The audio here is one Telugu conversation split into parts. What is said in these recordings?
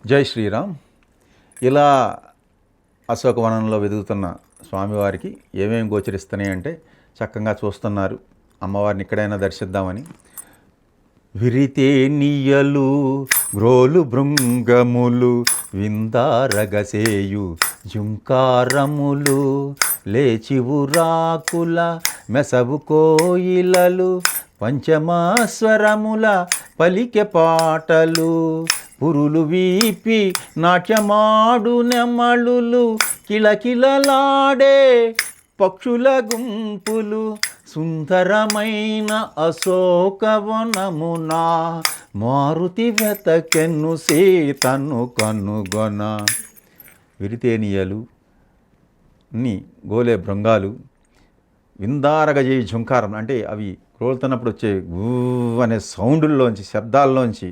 జై శ్రీరామ్. ఇలా అశోకవనంలో వెతుకుతున్న స్వామివారికి ఏమేమి గోచరిస్తున్నాయి అంటే చక్కగా చూస్తున్నారు. అమ్మవారిని ఇక్కడైనా దర్శిద్దామని. విరితేనియలు గ్రోలు భృంగములు విందారగసేయు జుంకారములు లేచివురాకుల మెసవు కోయిలలు పంచమాస్వరముల పలికె పాటలు పురులు వీపి నాట్యమాడు నెమళులు కిలకిలలాడే పక్షుల గుంపులు సుందరమైన అశోకవనమున మారుతి వెతకెన్ను సీతను కనుగొన. విరితేనియలు ని గోలే భృంగాలు విందారగజే ఝుంకారం అంటే అవి రోలుతున్నప్పుడు వచ్చే గూ అనే సౌండుల్లోంచి శబ్దాల్లోంచి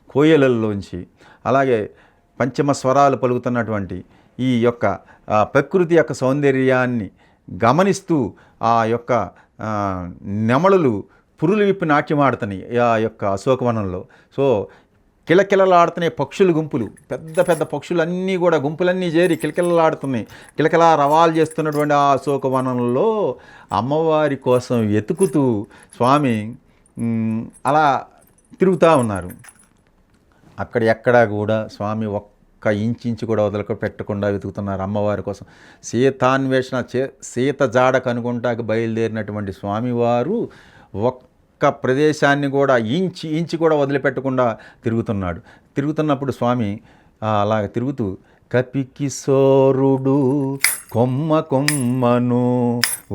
కోయలల్లోంచి అలాగే పంచమ స్వరాలు పలుకుతున్నటువంటి ఈ యొక్క ప్రకృతి యొక్క సౌందర్యాన్ని గమనిస్తూ ఆ యొక్క నెమళులు పురులు విప్పి నాట్యమాడుతున్నాయి ఆ యొక్క అశోకవనంలో. సో కిలకిలలాడుతున్నాయి పక్షుల గుంపులు, పెద్ద పెద్ద పక్షులన్నీ కూడా గుంపులన్నీ చేరి కిలకిలలాడుతున్నాయి. కిలకిలా రవాలు చేస్తున్నటువంటి ఆ అశోకవనంలో అమ్మవారి కోసం వెతుకుతూ స్వామి అలా తిరుగుతూ ఉన్నారు. అక్కడ ఎక్కడా కూడా స్వామి ఒక్క ఇంచు కూడా వదలకు పెట్టకుండా వెతుకుతున్నారు అమ్మవారి కోసం. సీతాన్వేషణ సీత జాడ కనుగొంటాకి బయలుదేరినటువంటి స్వామివారు ఒక్క ప్రదేశాన్ని కూడా ఇంచి కూడా వదిలిపెట్టకుండా తిరుగుతున్నప్పుడు స్వామి అలాగ తిరుగుతూ కపికిశోరుడు కొమ్మ కొమ్మను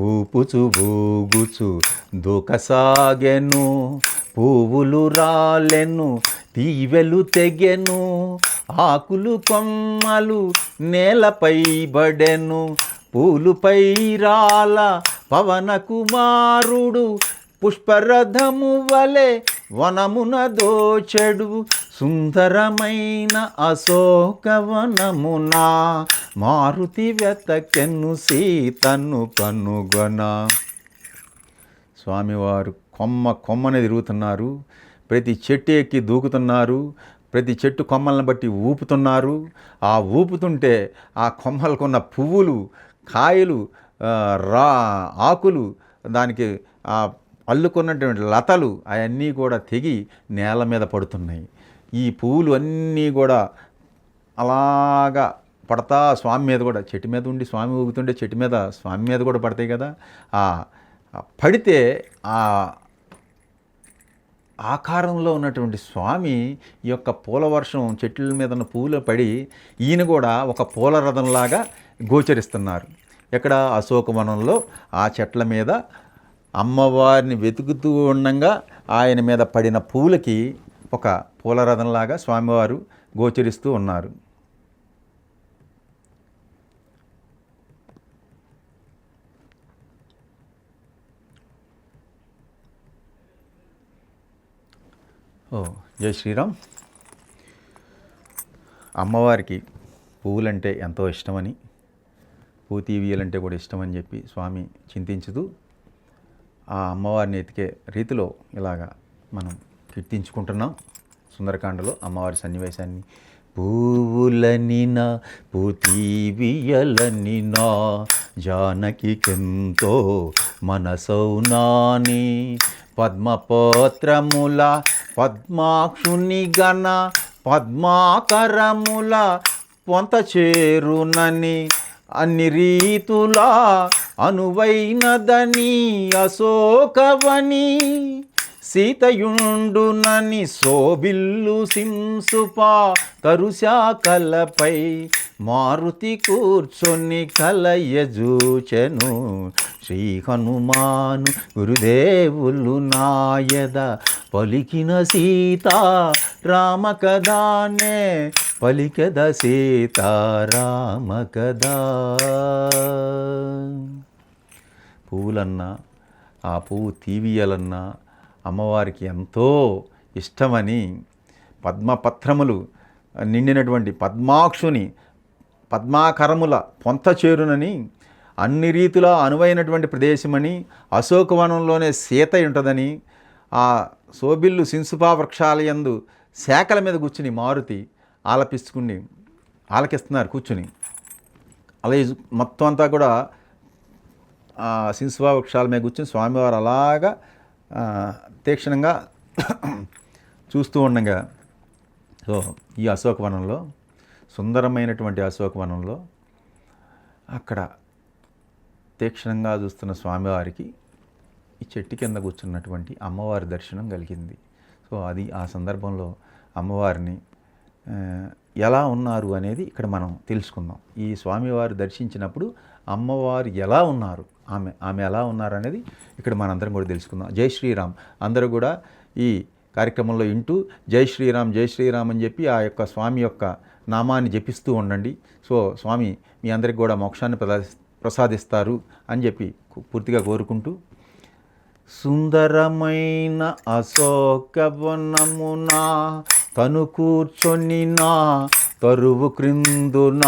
ఊపుచు ఊగుచు దూకసాగెను పువ్వులు రాలెను తీవెలు తెగెను ఆకులు కొమ్మలు నేలపై బడెను పూలుపై రాల పవన కుమారుడు పుష్పరథము వలె వనమున దోచెడు సుందరమైన అశోకవనమున మారుతి వెతకెన్ను సీతను కనుగొన. స్వామివారు కొమ్మనే తిరుగుతున్నారు. ప్రతి చెట్టు ఎక్కి దూకుతున్నారు. ప్రతి చెట్టు కొమ్మలను బట్టి ఊపుతున్నారు. ఆ ఊపుతుంటే ఆ కొమ్మలకున్న పువ్వులు కాయలు ఆకులు దానికి అల్లుకున్నటువంటి లతలు అవన్నీ కూడా తెగి నేల మీద పడుతున్నాయి. ఈ పువ్వులు అన్నీ కూడా అలాగా పడతా స్వామి మీద కూడా, చెట్టు మీద ఉండి స్వామి ఊగుతుంటే చెట్టు మీద స్వామి మీద కూడా పడతాయి కదా. పడితే ఆ ఆకారంలో ఉన్నటువంటి స్వామి ఈ యొక్క పూల వర్షం చెట్ల మీద ఉన్న పూలు పడి ఈయన కూడా ఒక పూల రథంలాగా గోచరిస్తున్నారు. ఎక్కడ అశోకవనంలో ఆ చెట్ల మీద అమ్మవారిని వెతుకుతూ ఉండగా ఆయన మీద పడిన పూలకి ఒక పూల రథంలాగా స్వామివారు గోచరిస్తూ ఉన్నారు. జై శ్రీరామ్. అమ్మవారికి పువ్వులంటే ఎంతో ఇష్టమని, పూతీవియలంటే కూడా ఇష్టమని చెప్పి స్వామి చింతించుతూ ఆ అమ్మవారిని ఎతికే రీతిలో ఇలాగా మనం కీర్తించుకుంటున్నాం సుందరకాండలో అమ్మవారి సన్నివేశాన్ని. పువ్వులనినా పూతీవియలనినా జానకికెంతో మనసౌనాని పద్మపత్రముల పద్మాక్షుని గణ పద్మాకరముల పొంత చేరునని అన్ని రీతులా అనువైనదని అశోకవని సీతయుండునని శోభిల్లు సింసుపా తరుశాకలపై మారుతి కూర్చొని కలయజూచెను శ్రీ హనుమాను గురుదేవులు నాయద పలికిన సీతా రామ కదానే పలికద సీతారామ కదా. పువ్వులన్నా ఆ పువ్వు తీవియలన్నా అమ్మవారికి ఎంతో ఇష్టమని పద్మపత్రములు నిండినటువంటి పద్మాక్షుని పద్మాకరముల పొంత చేరునని అన్ని రీతిలో అనువైనటువంటి ప్రదేశమని అశోకవనంలోనే సీత ఉంటుందని ఆ శోభిల్లు సింసుపా వృక్షాలయందు శాఖల మీద కూర్చుని మారుతి ఆలకిస్తున్నారు కూర్చుని. అలాగే మొత్తం అంతా కూడా సింసువా వృక్షాల మీద కూర్చుని స్వామివారు అలాగా తీక్షణంగా చూస్తూ ఉండగా, సో ఈ అశోకవనంలో, సుందరమైనటువంటి అశోకవనంలో అక్కడ తీక్షణంగా చూస్తున్న స్వామివారికి ఈ చెట్టు కింద కూర్చున్నటువంటి అమ్మవారి దర్శనం కలిగింది. సో అది ఆ సందర్భంలో అమ్మవారిని ఎలా ఉన్నారు అనేది ఇక్కడ మనం తెలుసుకుందాం. ఈ స్వామివారు దర్శించినప్పుడు అమ్మవారు ఎలా ఉన్నారు, ఆమె ఎలా ఉన్నారు అనేది ఇక్కడ మనందరం కూడా తెలుసుకుందాం. జై శ్రీరామ్. అందరూ కూడా ఈ కార్యక్రమంలో వింటూ జై శ్రీరామ్ జై శ్రీరామ్ అని చెప్పి ఆ యొక్క స్వామి యొక్క నామాన్ని జపిస్తూ ఉండండి. సో స్వామి మీ అందరికి కూడా మోక్షాన్ని ప్రసాదిస్తారు అని చెప్పి పూర్తిగా కోరుకుంటూ, సుందరమైన అశోకవనమున తను కూర్చొని నా తరువు క్రిందున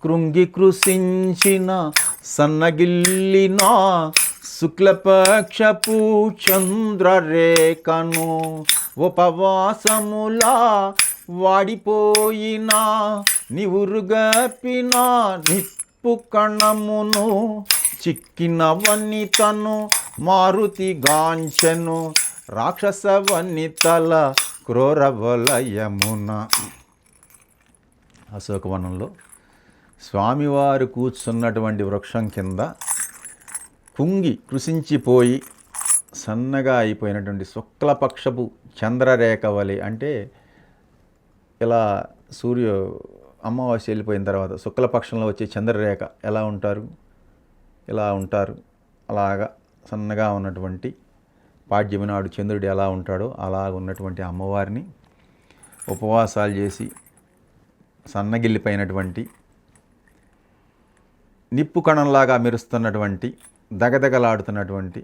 కృంగి కృషించిన సన్నగిల్లిన శుక్లపక్షపు చంద్రరేఖను ఉపవాసములా వాడిపోయిన నివురుగప్పిన నిప్పు కణమును చిక్కిన వనితను మారుతి గాంచెను రాక్షస వనితల క్రూరవలయమున. అశోకవనంలో స్వామివారు కూర్చున్నటువంటి వృక్షం కింద కుంగి కృషించిపోయి సన్నగా అయిపోయినటువంటి శుక్లపక్షపు చంద్రరేఖ వలె, అంటే ఇలా అమావాస్య వెళ్ళిపోయిన తర్వాత శుక్లపక్షంలో వచ్చే చంద్రరేఖ ఎలా ఉంటారు, ఇలా ఉంటారు. అలాగా సన్నగా ఉన్నటువంటి పాడ్యమి నాడు చంద్రుడు ఎలా ఉంటాడో అలా ఉన్నటువంటి అమ్మవారిని ఉపవాసాలు చేసి సన్నగిల్లిపోయినటువంటి నిప్పు కణంలాగా మెరుస్తున్నటువంటి దగదగలాడుతున్నటువంటి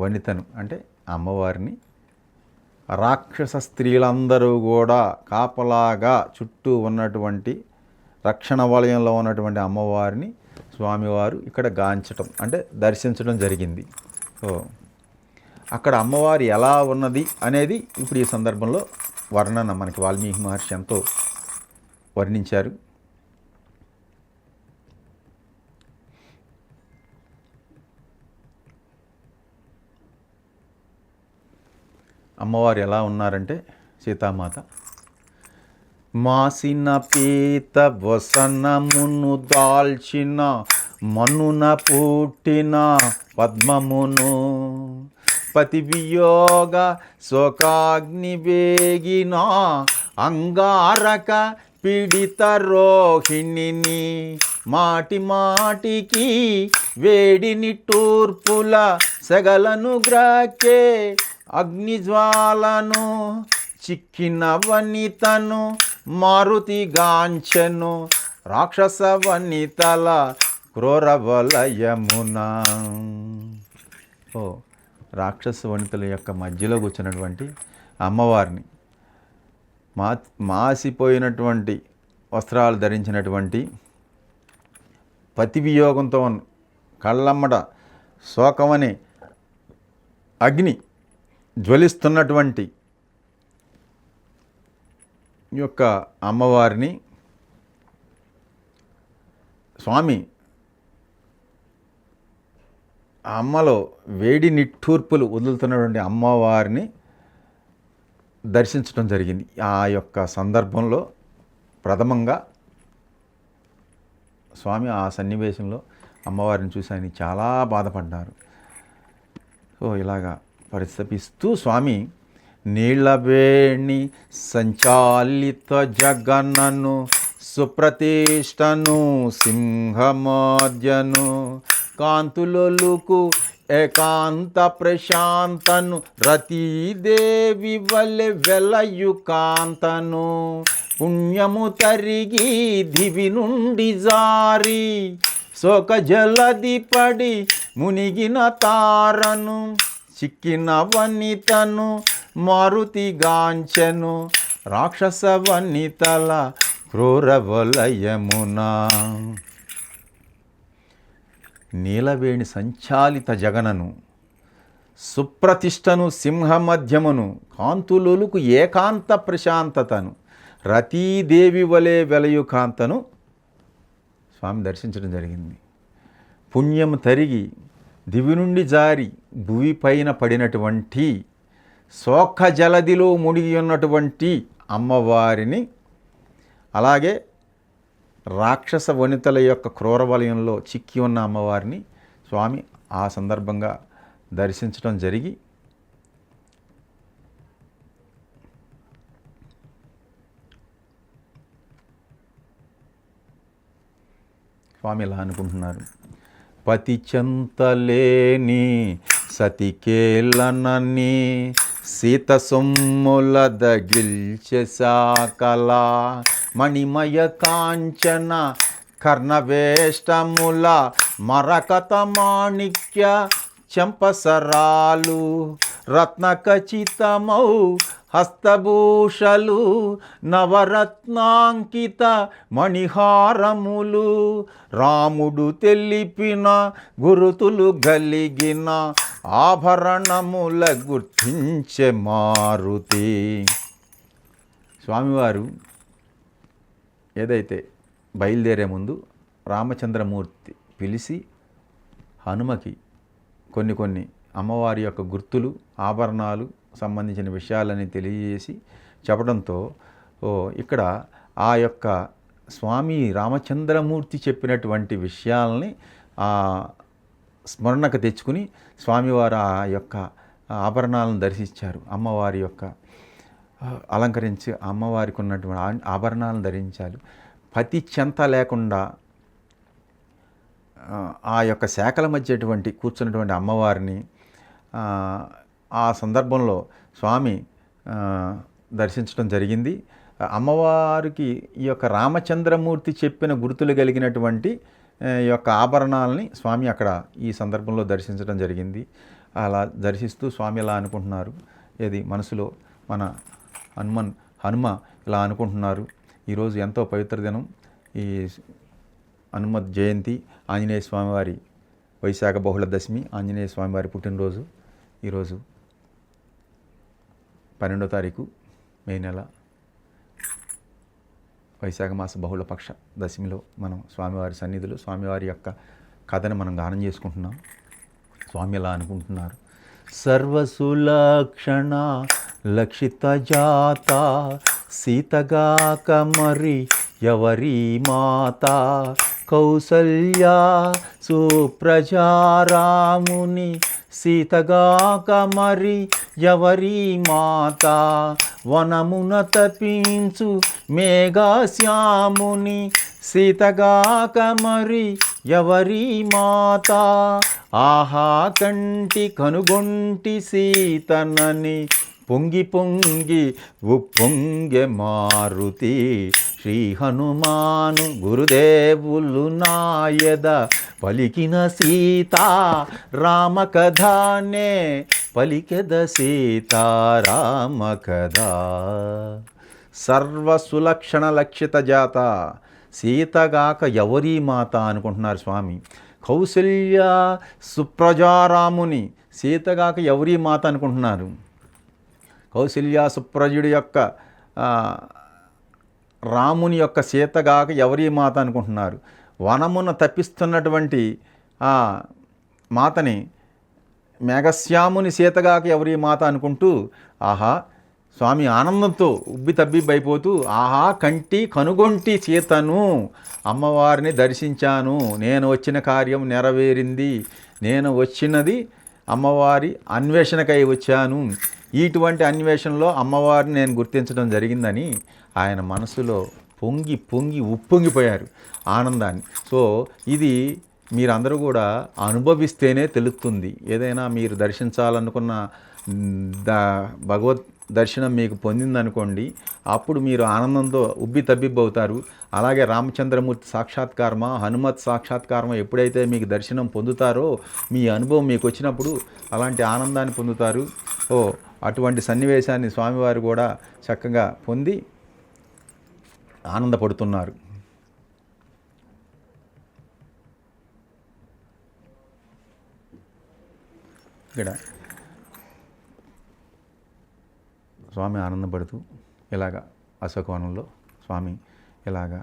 వనితను, అంటే అమ్మవారిని రాక్షస స్త్రీలందరూ కూడా కాపలాగా చుట్టూ ఉన్నటువంటి రక్షణ వలయంలో ఉన్నటువంటి అమ్మవారిని స్వామివారు ఇక్కడ గాంచటం, అంటే దర్శించడం జరిగింది. సో అక్కడ అమ్మవారు ఎలా ఉన్నది అనేది ఇప్పుడు ఈ సందర్భంలో వర్ణన మనకి వాల్మీకి మహర్షి ఎంతో వర్ణించారు. అమ్మవారు ఎలా ఉన్నారంటే, సీతామాత మాసిన పీత వసనమును దాల్చిన మనున పుట్టిన పద్మమును పతివియోగ శోకాగ్ని వేగిన అంగారక పీడిత రోహిణిని మాటి మాటికి వేడిని టూర్పుల సెగలను గ్రాకే అగ్నిజ్వాలను చిక్కిన వనితను మారుతి గాంచెను రాక్షస వనితల క్రూరవలయమున. రాక్షస వనితల యొక్క మధ్యలో కూర్చున్నటువంటి అమ్మవారిని, మాసిపోయినటువంటి వస్త్రాలు ధరించినటువంటి పతివియోగంతో కళ్ళమ్మడ శోకమనే అగ్ని జ్వలిస్తున్నటువంటి యొక్క అమ్మవారిని స్వామి అమ్మలో వేడి నిట్టూర్పులు వదులుతున్నటువంటి అమ్మవారిని దర్శించడం జరిగింది. ఆ యొక్క సందర్భంలో ప్రథమంగా స్వామి ఆ సన్నివేశంలో అమ్మవారిని చూసి ఆయన చాలా బాధపడ్డారు. సో ఇలాగా పరితపిస్తూ స్వామి నీళ్ళవేణి సంచాలిత జగనను సుప్రతిష్టను సింహమధ్యను కాంతులొలుకు ఏకాంత ప్రశాంతను రతీదేవి వలె వెలయు కాంతను పుణ్యము తరిగి దివి నుండి జారి శోక జలది పడి మునిగిన తారను చిక్కిన వనితను మారుతి గాంచెను రాక్షస వనితల క్రూరవలయమున. నీలవేణి సంచాలిత జగనను సుప్రతిష్టను సింహమధ్యమును కాంతులులకు ఏకాంత ప్రశాంతతను రతీదేవి వలె వెలయు కాంతను స్వామి దర్శించడం జరిగింది. పుణ్యం తరిగి దివి నుండి జారి భువి పైన పడినటువంటి శోక జలదిలో మునిగి ఉన్నటువంటి అమ్మవారిని, అలాగే రాక్షస వనితల యొక్క క్రూర వలయంలో చిక్కి ఉన్న అమ్మవారిని స్వామి ఆ సందర్భంగా దర్శించడం జరిగి స్వామి ఇలా అనుకుంటున్నారు. పతి చెంతలేని సతికేలనని సీత సొమ్ముల దగిల్చె సాకల మణిమయ కాంచన కర్ణవేష్టముల మరకత మాణిక్య చంపసరాలు రత్నఖచితమౌ హస్తభూషలు నవరత్నాంకిత మణిహారములు రాముడు తెలిపిన గురుతులు గలిగిన ఆభరణముల గుర్తించే మారుతి. స్వామివారు ఏదైతే బయలుదేరే ముందు రామచంద్రమూర్తి పిలిచి హనుమకి కొన్ని అమ్మవారి యొక్క గుర్తులు, ఆభరణాలు సంబంధించిన విషయాలని తెలియజేసి చెప్పడంతో ఇక్కడ ఆ యొక్క స్వామి రామచంద్రమూర్తి చెప్పినటువంటి విషయాలని స్మరణకు తెచ్చుకుని స్వామివారు ఆ యొక్క ఆభరణాలను దర్శించారు. అమ్మవారి యొక్క అలంకరించి అమ్మవారికి ఉన్నటువంటి ఆభరణాలను ధరించారు. పతి చెంత లేకుండా ఆ యొక్క శాఖల మధ్య కూర్చున్నటువంటి అమ్మవారిని ఆ సందర్భంలో స్వామి దర్శించడం జరిగింది. అమ్మవారికి ఈ యొక్క రామచంద్రమూర్తి చెప్పిన గుర్తులు కలిగినటువంటి ఈ యొక్క ఆభరణాలని స్వామి అక్కడ ఈ సందర్భంలో దర్శించడం జరిగింది. అలా దర్శిస్తూ స్వామి ఇలా అనుకుంటున్నారు, ఏది మనసులో మన హనుమ ఇలా అనుకుంటున్నారు. ఈరోజు ఎంతో పవిత్ర దినం, ఈ హనుమత్ జయంతి, ఆంజనేయ స్వామివారి వైశాఖ బహుళ దశమి, ఆంజనేయ స్వామివారి పుట్టినరోజు. ఈరోజు 12వ తారీఖు మే నెల వైశాఖ మాస బహుళపక్ష దశమిలో మనం స్వామివారి సన్నిధిలో స్వామివారి యొక్క కథను మనం గానం చేసుకుంటున్నాం. స్వామి ఎలా అనుకుంటున్నారు, సర్వసులక్షణ లక్షిత జాత సీతగాక మరి ఎవరి మాత కౌసల్య సుప్రజారాముని సీతగాక మరి ఎవరి మాత వనమున తపించు మేఘశ్యాముని సీతగాక మరి ఎవరి మాత ఆహా కంటి కనుగొంటి సీతనని పొంగి పొంగి ఉప్పొంగె మారుతి శ్రీ హనుమాను గురుదేవులు నాయద పలికిన సీత రామ కథానే పలికెద సీతారామ కథ. సర్వసులక్షణ లక్షిత జాత సీతగాక ఎవరి మాత అనుకుంటున్నారు స్వామి. కౌసల్య సుప్రజారాముని సీతగాక ఎవరి మాత అనుకుంటున్నారు. కౌసల్య సుప్రజుడి యొక్క రాముని యొక్క సీతగాక ఎవరి మాత అనుకుంటున్నారు. వనమున తప్పిస్తున్నటువంటి ఆ మాతని మేఘశ్యాముని సీతగాక ఎవరి మాత అనుకుంటూ ఆహా స్వామి ఆనందంతో ఉబ్బి తబ్బిబ్బైపోతూ ఆహా కంటి కనుగొంటి సీతను అమ్మవారిని దర్శించాను, నేను వచ్చిన కార్యం నెరవేరింది, నేను వచ్చినది అమ్మవారి అన్వేషణకై వచ్చాను, ఇటువంటి అన్వేషణలో అమ్మవారిని నేను గుర్తించడం జరిగిందని ఆయన మనసులో పొంగి పొంగి ఉప్పొంగిపోయారు ఆనందాన్ని. సో ఇది మీరందరూ కూడా అనుభవిస్తేనే తెలుస్తుంది. ఏదైనా మీరు దర్శించాలనుకున్న భగవద్ దర్శనం మీకు పొందిందనుకోండి, అప్పుడు మీరు ఆనందంతో ఉబ్బి తబ్బిబ్బవుతారు. అలాగే రామచంద్రమూర్తి సాక్షాత్కారమా హనుమత్ సాక్షాత్కారమా ఎప్పుడైతే మీకు దర్శనం పొందుతారో మీ అనుభవం మీకు వచ్చినప్పుడు అలాంటి ఆనందాన్ని పొందుతారు. అటువంటి సన్నివేశాన్ని స్వామివారు కూడా చక్కగా పొంది ఆనందపడుతున్నారు. ఇక్కడ స్వామి ఆనందపడుతూ ఇలాగా అశోకవనంలో స్వామి ఇలాగా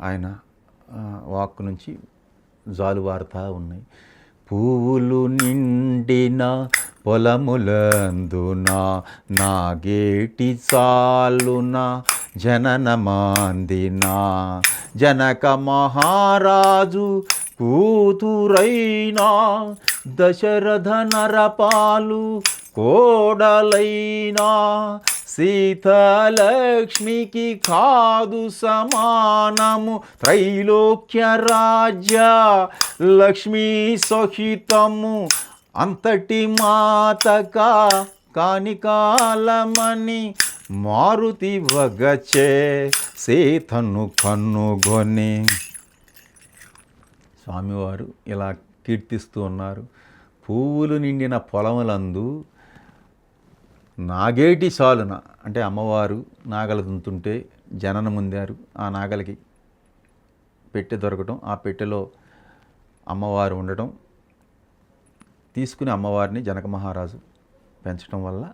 ఆయన వాక్కు నుంచి జాలువారుతా ఉన్నాయి. పువ్వులు నిండిన పొలములందున నాగేటి చాలున జననమాందిన జనక మహారాజు కూతురైనా దశరథ నరపాలు కోడలైనా సీతలక్ష్మికి కాదు సమానము త్రైలోక్య రాజ్య లక్ష్మీ సహితము అంతటి మాతక కానికాలమని మారుతి వగచే సీతను కన్నుగొని. స్వామివారు ఇలా కీర్తిస్తూ ఉన్నారు. పువ్వులు నిండిన పొలములందు నాగేటి సాలున, అంటే అమ్మవారు నాగలు దుంతుంటే జననం పొందారు. ఆ నాగలికి పెట్టె దొరకటం, ఆ పెట్టెలో అమ్మవారు ఉండటం, తీసుకుని అమ్మవారిని జనక మహారాజు పెంచడం వల్ల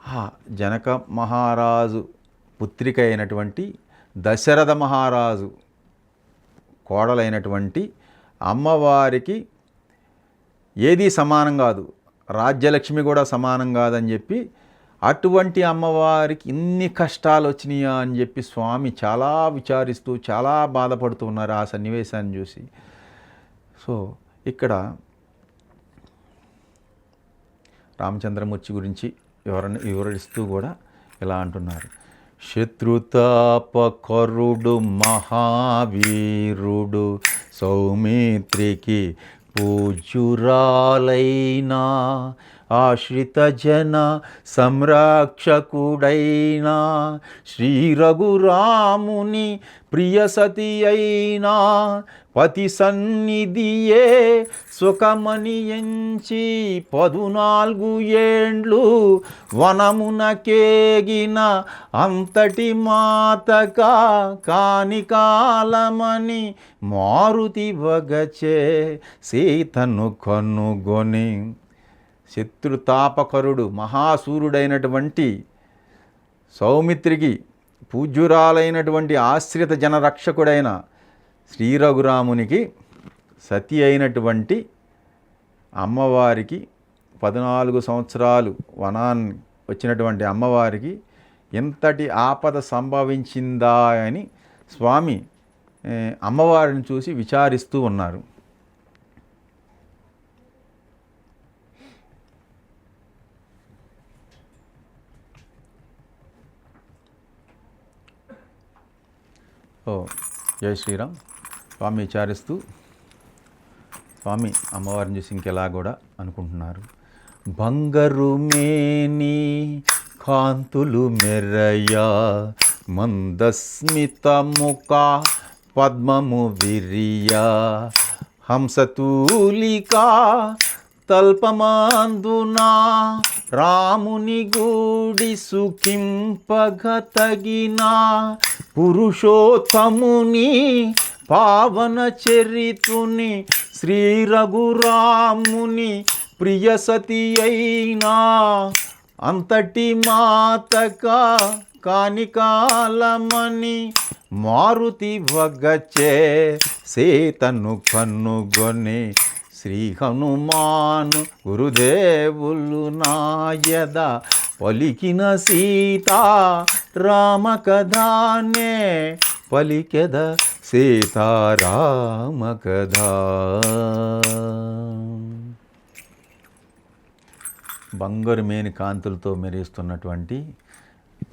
ఆ జనక మహారాజు పుత్రిక అయినటువంటి దశరథ మహారాజు కోడలైనటువంటి అమ్మవారికి ఏదీ సమానం కాదు, రాజ్యలక్ష్మి కూడా సమానం కాదని చెప్పి, అటువంటి అమ్మవారికి ఇన్ని కష్టాలు వచ్చినాయా అని చెప్పి స్వామి చాలా విచారిస్తూ చాలా బాధపడుతూ ఉన్నారు ఆ సన్నివేశాన్ని చూసి. సో ఇక్కడ రామచంద్రమూర్తి గురించి వివరిస్తూ కూడా ఇలా అంటున్నారు. శత్రుతాపకరుడు మహావీరుడు సౌమిత్రికి పూజ్యురాలైనా ఆశ్రిత జన సంరక్షకుడైనా శ్రీ రఘురాముని ప్రియసతి అయినా పతి సన్నిధియే సుఖమని ఎంచి 14 ఏండ్లు వనమునకేగిన అంతటి మాతక కానికాలమని మారుతి వగచే సీతను కన్నుగొని. శత్రుతాపకరుడు మహాసూరుడైనటువంటి సౌమిత్రికి పూజ్యురాలైనటువంటి ఆశ్రిత జనరక్షకుడైన శ్రీ రఘురామునికి సతి అయినటువంటి అమ్మవారికి 14 సంవత్సరాలు వనాన్ని వచ్చినటువంటి అమ్మవారికి ఎంతటి ఆపద సంభవించిందా అని స్వామి అమ్మవారిని చూసి విచారిస్తూ ఉన్నారు. జై శ్రీరామ్. స్వామి విచారిస్తూ స్వామి అమ్మవారిని చూసి ఇంకెలా కూడా అనుకుంటున్నారు. బంగారు మేని కాంతులు మెరయా మందస్మిత ముఖ పద్మము విరియా హంసతూలిక తల్పమందునా రాముని గూడి సుఖింపగతగిన పురుషోత్తముని పావన చరితుని శ్రీ రఘురాముని ప్రియసతి అయినా అంతటి మాతక కానికాలమని మారుతి వగచే సీతను కన్నుగొని. శ్రీ హనుమాను గురుదేవులు నాయద పలికిన సీతా రామ కథానే పలికెద సీతారామ కథ. బంగారు మేని కాంతులతో మెరుస్తున్నటువంటి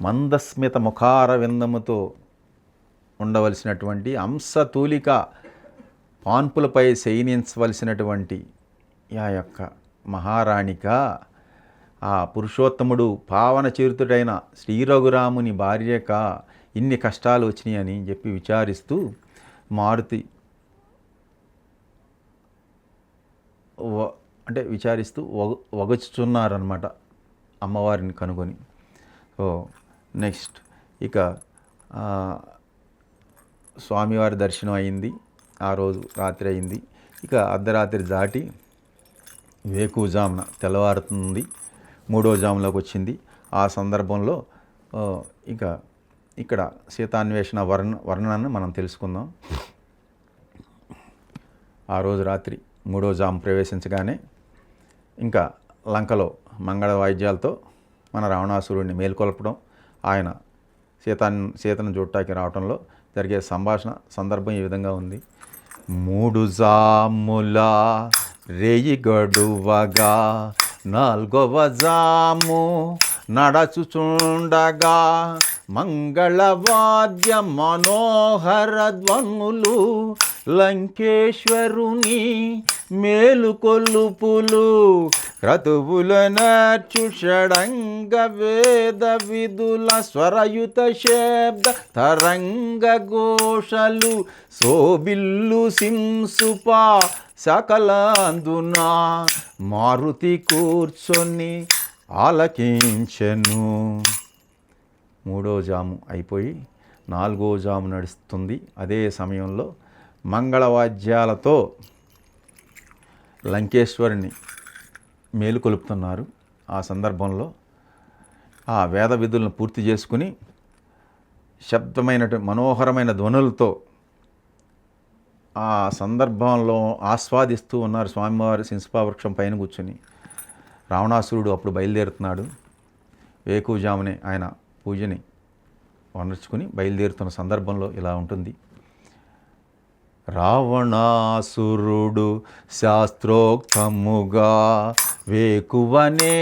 మందస్మిత ముఖార విందముతో ఉండవలసినటువంటి అంశతూలిక పాన్పులపై శయనించవలసినటువంటి ఆ యొక్క మహారాణిక ఆ పురుషోత్తముడు పావన చరితుడైన శ్రీ రఘురాముని భార్యక ఇన్ని కష్టాలు వచ్చినాయని చెప్పి విచారిస్తూ మారుతి విచారిస్తూ వగచుతున్నారనమాట అమ్మవారిని కనుగొని. సో నెక్స్ట్ ఇక స్వామివారి దర్శనం అయింది. ఆ రోజు రాత్రి అయింది. ఇక అర్ధరాత్రి దాటి వేకువజామున తెల్లవారుతుంది, 3వ జాములోకి వచ్చింది. ఆ సందర్భంలో ఇంకా ఇక్కడ సీతాన్వేషణ వర్ణనను మనం తెలుసుకుందాం. ఆ రోజు రాత్రి 3వ జాము ప్రవేశించగానే ఇంకా లంకలో మంగళ వాయిద్యాలతో మన రావణాసురుడిని మేల్కొల్పడం, ఆయన సీతను చూడటానికి రావడంలో జరిగే సందర్భం ఈ విధంగా ఉంది. 3 జాముల రేయి గడువగా 4వ జాము నడచుచుండగా మంగళవాద్య మనోహర ధ్వనులు లంకేశ్వరుని మేలుకొల్లుపులు క్రతువుల నర్చు షడంగ వేద విదుల స్వరయుత శబ్ద తరంగ ఘోషలు సోబిల్లు సింసుప సకలందున మారుతి కూర్చొని ఆలకించెను. 3వ జాము అయిపోయి 4వ జాము నడుస్తుంది. అదే సమయంలో మంగళవాద్యాలతో లంకేశ్వరుని మేలుకొలుపుతున్నారు. ఆ సందర్భంలో ఆ వేద విధులను పూర్తి చేసుకుని మనోహరమైన ధ్వనులతో ఆ సందర్భంలో ఆస్వాదిస్తూ ఉన్నారు స్వామివారి సింసుపా వృక్షం పైన కూర్చొని. రావణాసురుడు అప్పుడు బయలుదేరుతున్నాడు. వేకువజామునే ఆయన పూజని వనర్చుకుని బయలుదేరుతున్న సందర్భంలో ఇలా ఉంటుంది. రావణాసురుడు శాస్త్రోక్తముగా వేకువనే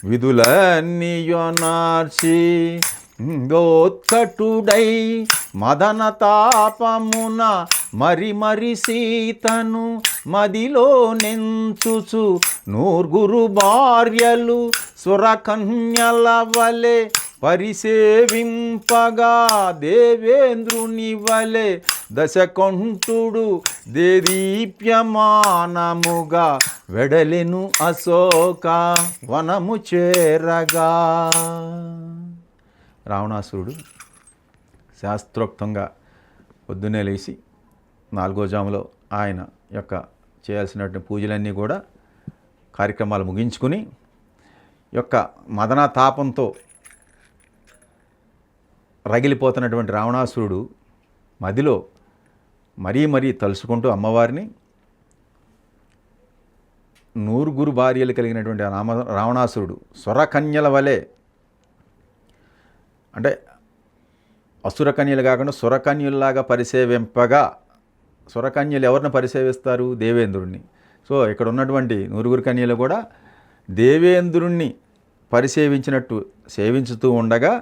విధులన్నీయొనార్చి గోత్కటుడై మదన తాపమున మరి సీతను మదిలో నెంచుచు 4 భార్యలు సురకన్యల వలె పరిసేవింపగా దేవేంద్రుని వలె దశకంఠుడు దేదీప్యమానముగా వెడలెను అశోక వనము చేరగా. రావణాసురుడు శాస్త్రోక్తంగా పొద్దున్నే లేచి 4వ జాములో ఆయన యొక్క చేయాల్సినటువంటి పూజలన్నీ కూడా కార్యక్రమాలు ముగించుకుని యొక్క మదన తాపంతో రగిలిపోతున్నటువంటి రావణాసురుడు మదిలో మరీ తలుసుకుంటూ అమ్మవారిని 4 భార్యలు కలిగినటువంటి రావణాసురుడు స్వరకన్యల వలె, అంటే అసురకన్యలు కాకుండా సురకన్యుల్లాగా పరిసేవింపగా, సురకన్యలు ఎవరిని పరిసేవిస్తారు? దేవేంద్రుణ్ణి. సో ఇక్కడ ఉన్నటువంటి 4 కన్యలు కూడా దేవేంద్రుణ్ణి పరిసేవించినట్టు సేవించుతూ ఉండగా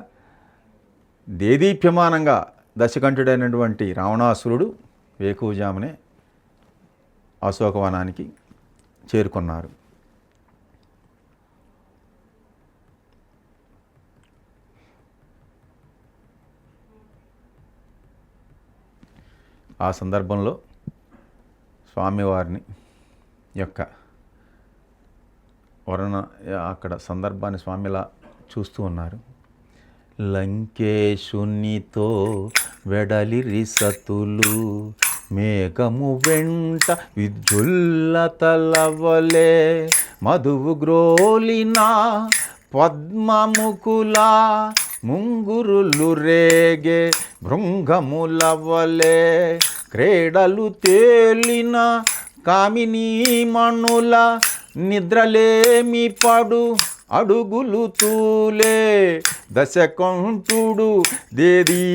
దేదీప్యమానంగా దశకంఠుడైనటువంటి రావణాసురుడు వేకువజామునే అశోకవనానికి చేరుకున్నారు. ఆ సందర్భంలో స్వామివారిని యొక్క అక్కడ సందర్భాన్ని స్వామిలా చూస్తూ ఉన్నారు. లంకేశునితో వెడలిరి సతులు మేఘము వెంట విద్యుల్లతలవలే మధువు గ్రోలిన పద్మముకుల ముంగురులు రేగే భృంగముల వలె క్రీడలు తేలిన కామినీ మణుల నిద్రలేమి పడు అడుగులు తూలే దశకంఠుడు దేదీప్యమానముగా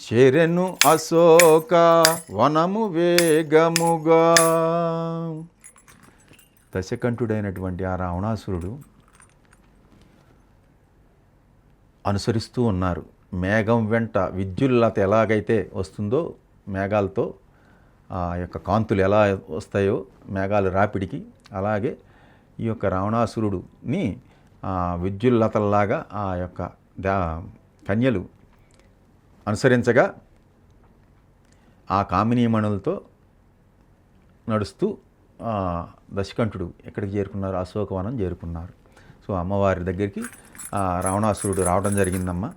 చెరెను అశోక వనము వేగముగా. దశకంఠుడైనటువంటి ఆ రావణాసురుడు అనుసరిస్తూ ఉన్నారు. మేఘం వెంట విద్యుల్లత ఎలాగైతే వస్తుందో, మేఘాలతో ఆ యొక్క కాంతులు ఎలా వస్తాయో మేఘాలు రాపిడికి, అలాగే ఈ యొక్క రావణాసురుడుని విద్యుల్లతల్లాగా ఆ యొక్క కన్యలు అనుసరించగా ఆ కామినీమణులతో నడుస్తూ దశకంఠుడు ఎక్కడికి చేరుకున్నారు? అశోకవనం చేరుకున్నారు. సో అమ్మవారి దగ్గరికి రావణాసురుడు రావడం జరిగిందమ్మా.